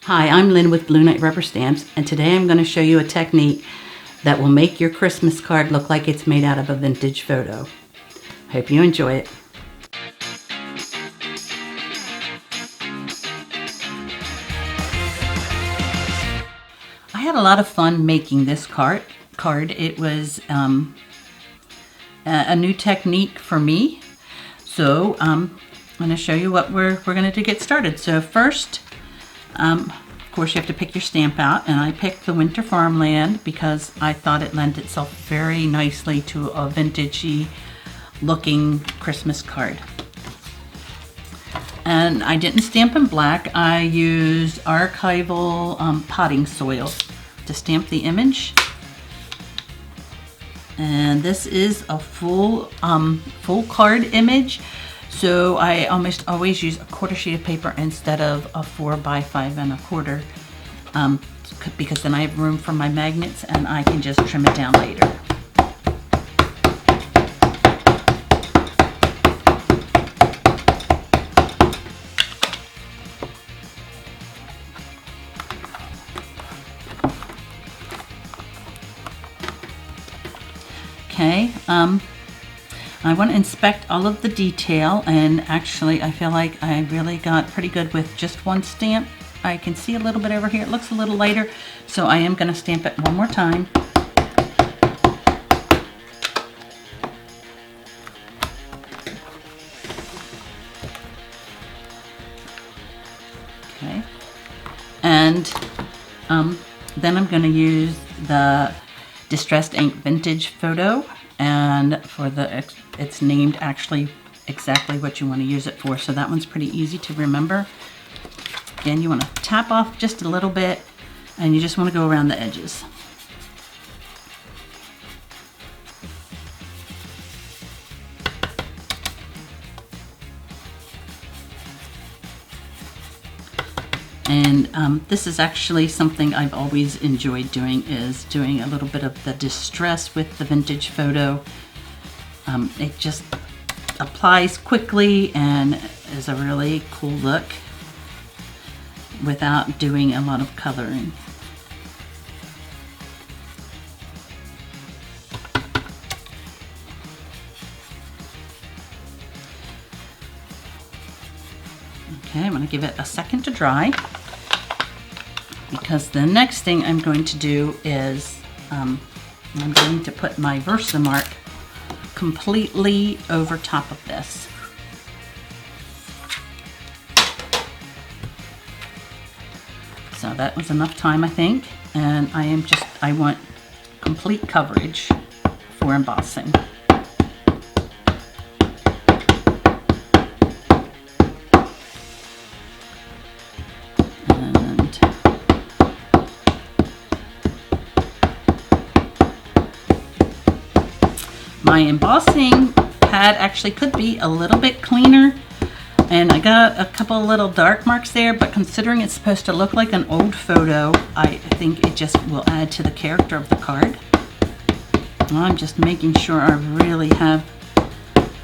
Hi, I'm Lynn with Blue Knight Rubber Stamps, and today I'm going to show you a technique that will make your Christmas card look like it's made out of a vintage photo. Hope you enjoy it. I had a lot of fun making this card. It was a new technique for me, so I'm going to show you what we're going to do to get started. So first, of course, you have to pick your stamp out, and I picked the Winter Farmland because I thought it lent itself very nicely to a vintagey looking Christmas card. And I didn't stamp in black. I used archival potting soil to stamp the image. And this is a full card image. So I almost always use a quarter sheet of paper instead of a 4 by 5 1/4, because then I have room for my magnets and I can just trim it down later. Okay. I want to inspect all of the detail, and actually I feel like I really got pretty good with just one stamp. I can see a little bit over here. It looks a little lighter, so I am going to stamp it one more time. Okay. And then I'm going to use the Distressed Ink Vintage Photo, and for it's named actually exactly what you want to use it for, so that one's pretty easy to remember. Again, you want to tap off just a little bit, and you just want to go around the edges. And this is actually something I've always enjoyed doing, is doing a little bit of the distress with the vintage photo. It just applies quickly and is a really cool look without doing a lot of coloring. Okay, I'm going to give it a second to dry, because the next thing I'm going to do is I'm going to put my Versamark completely over top of this. So that was enough time, I think, and I want complete coverage for embossing. My embossing pad actually could be a little bit cleaner, and I got a couple little dark marks there, but considering it's supposed to look like an old photo, I think it just will add to the character of the card. I'm just making sure I really have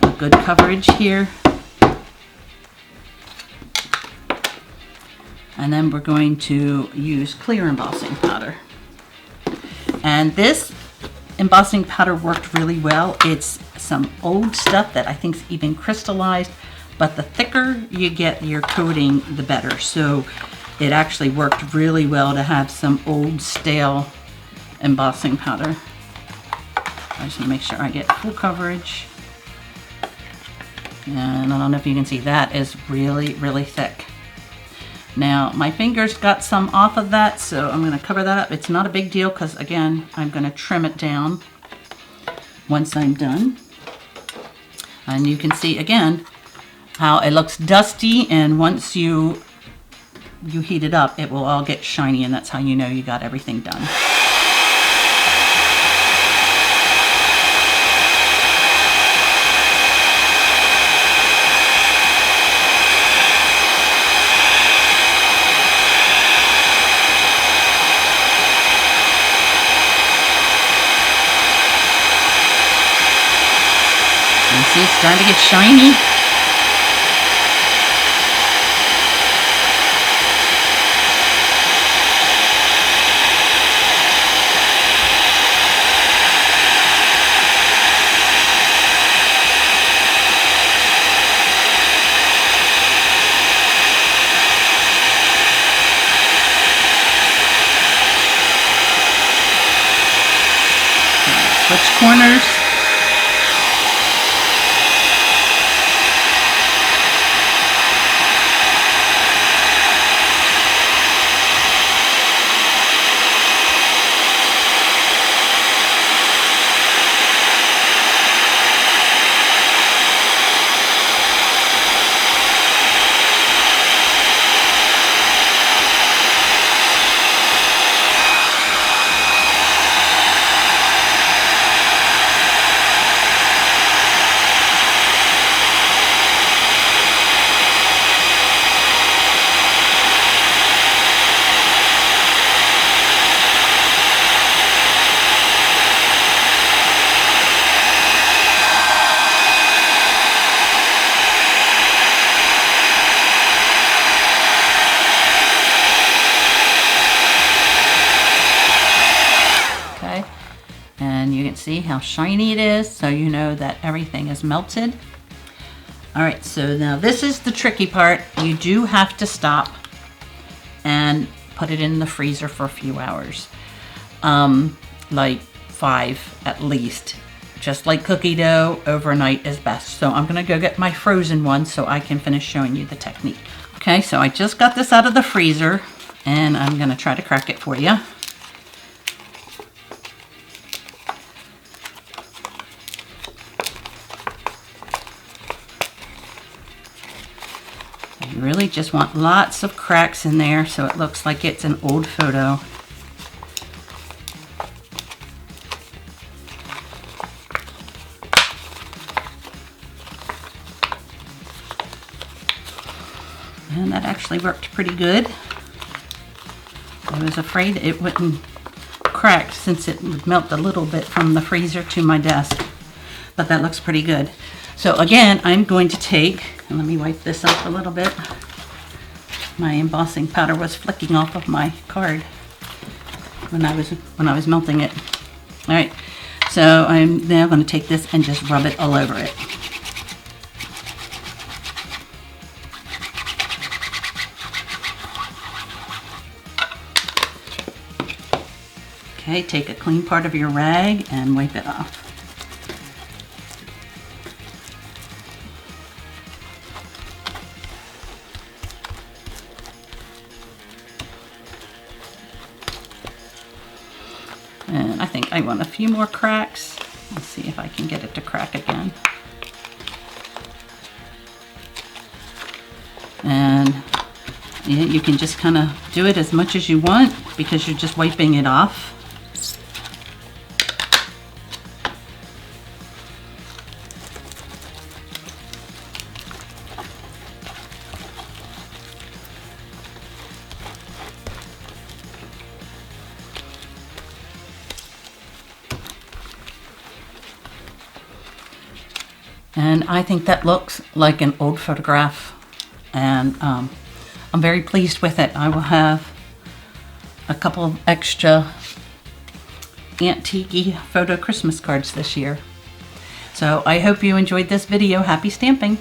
a good coverage here. And then we're going to use clear embossing powder. And this embossing powder worked really well. It's some old stuff that I think is even crystallized, but the thicker you get your coating, the better. So it actually worked really well to have some old stale embossing powder. I just want to make sure I get full coverage. And I don't know if you can see, that is really, really thick. Now my fingers got some off of that, so I'm going to cover that up. It's not a big deal because, again, I'm going to trim it down once I'm done. And you can see again how it looks dusty, and once you heat it up, it will all get shiny, and that's how you know you got everything done. See, it's starting to get shiny. switch corners. And you can see how shiny it is, so you know that everything is melted. All right, so now this is the tricky part. You do have to stop and put it in the freezer for a few hours, like 5 at least. Just like cookie dough, overnight is best. So I'm gonna go get my frozen one so I can finish showing you the technique. Okay, so I just got this out of the freezer and I'm gonna try to crack it for you. You really just want lots of cracks in there so it looks like it's an old photo. And that actually worked pretty good. I was afraid it wouldn't crack since it would melt a little bit from the freezer to my desk, but that looks pretty good. So again, I'm going to take, and let me wipe this off a little bit. My embossing powder was flicking off of my card when I was melting it. All right, so I'm now going to take this and just rub it all over it. Okay, take a clean part of your rag and wipe it off. And I think I want a few more cracks. Let's see if I can get it to crack again. And yeah, you can just kind of do it as much as you want because you're just wiping it off. And I think that looks like an old photograph, and I'm very pleased with it. I will have a couple of extra antique photo Christmas cards this year. So I hope you enjoyed this video. Happy stamping!